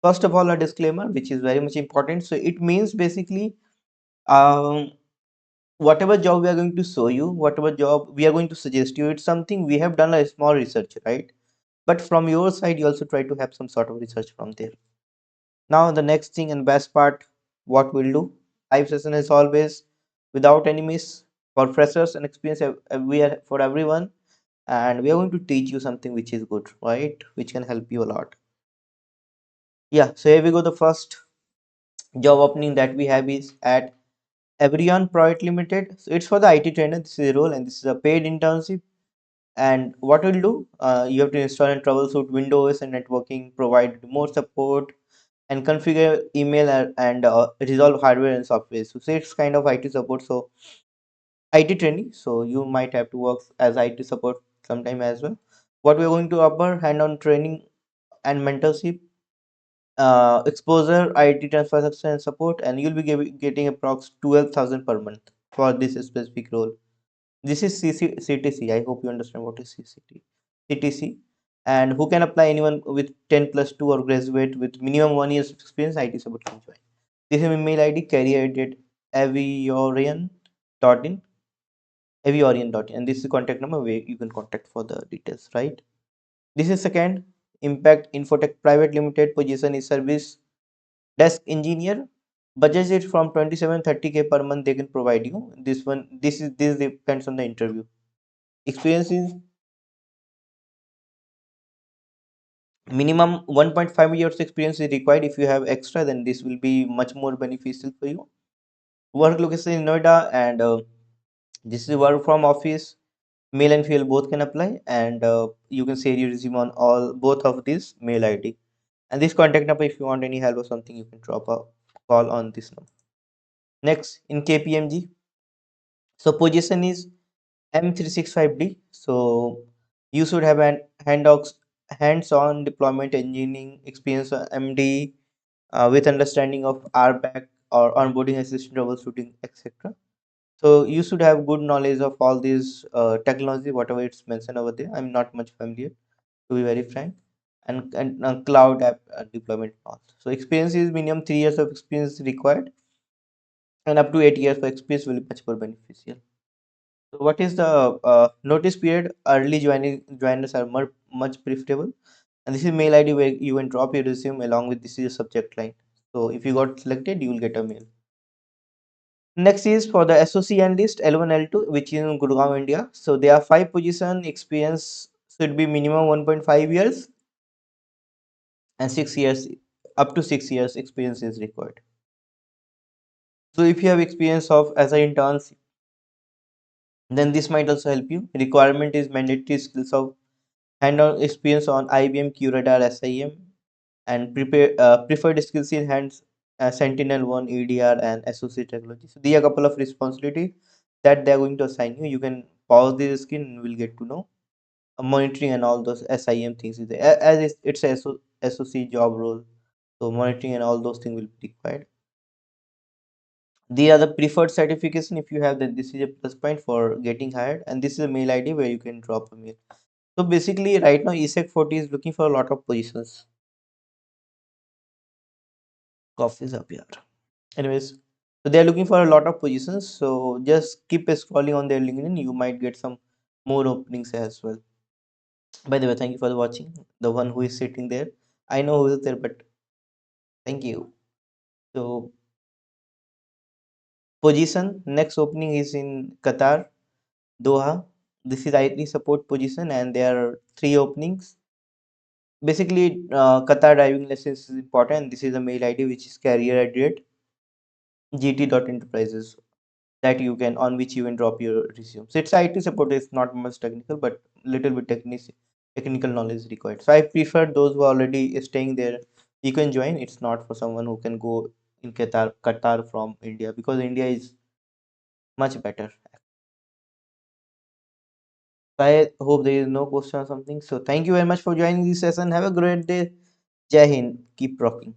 First of all, a disclaimer, which is very much important. So it means basically, um, whatever job we are going to show you, whatever job we are going to suggest you, it's something we have done a small research, right? But from your side, you also try to have some sort of research from there. Now, the next thing and best part, what we'll do, live session is always without any miss for freshers and experience. We are for everyone, and we are going to teach you something which is good, right? Which can help you a lot. Yeah. So here we go. The first job opening that we have is at Everyone Private Limited. So it's for the IT trainer. This is a role, and this is a paid internship. And what we'll do, you have to install and troubleshoot Windows and networking, provide remote support, and configure email and resolve hardware and software. So say it's kind of IT support. So IT training. So you might have to work as IT support sometime as well. What we're going to offer hand-on training and mentorship, exposure, IT transfer and support, and you'll be getting approx 12,000 per month for this specific role. This is CTC. I hope you understand what is CTC. And who can apply? Anyone with 10 plus 2 or graduate with minimum 1 year's experience, IT support can join. This is email ID career@aviorian.in, aviorian.in, and this is contact number where you can contact for the details, right? This is second, Impact Infotech Private Limited, position is service desk engineer. Budget is from 27-30K per month they can provide you. This depends on the interview. Experience is minimum 1.5 years experience is required. If you have extra, then this will be much more beneficial for you. Work location in Noida, and this is work from office. Male and female both can apply, and you can share your resume on all both of these mail ID and this contact number. If you want any help or something, you can drop a call on this number. Next, in KPMG, so position is M365D. So you should have an hands-on deployment engineering experience, MD, with understanding of RBAC or onboarding assistant troubleshooting, etc. So you should have good knowledge of all these technology, whatever it's mentioned over there. I'm not much familiar, to be very frank, and cloud app deployment also. So experience is minimum 3 years of experience required, and up to 8 years of experience will be much more beneficial. So what is the notice period? Early joiners are much preferable, and this is mail ID where you can drop your resume along with this is your subject line. So if you got selected, you will get a mail. Next is for the SOC analyst L1 L2, which is in Gurgaon, India. So there are 5 position. Experience should be minimum 1.5 years, and 6 years, up to 6 years experience is required. So if you have experience of as an intern, then this might also help you. Requirement is mandatory skills of hand-on experience on IBM QRadar SIM, and preferred skills in hands Sentinel-1, EDR, and associate technology. So these are a couple of responsibilities that they are going to assign you. You can pause this skin and we'll get to know monitoring and all those SIM things is there. As it's a SOC job role, so monitoring and all those things will be required. They are the preferred certification. If you have that, this is a plus point for getting hired, and this is a mail ID where you can drop a mail. So basically, right now, ESEC 40 is looking for a lot of positions. Coffee's up here. Anyways, so they are looking for a lot of positions. So just keep scrolling on their LinkedIn. You might get some more openings as well. By the way, thank you for watching. The one who is sitting there, I know who is there, but thank you. So position next opening is in Qatar, Doha. This is IT support position, and there are 3 openings. Basically, Qatar driving license is important. This is a mail ID which is career@gt.enterprises that you can on which you can drop your resume. So it's IT support. It's not much technical, but little bit technical knowledge is required. So I prefer those who are already staying there. You can join. It's not for someone who can go in Qatar from India, because India is much better. So I hope there is no question or something. So thank you very much for joining this session. Have a great day. Jai Hind. Keep rocking.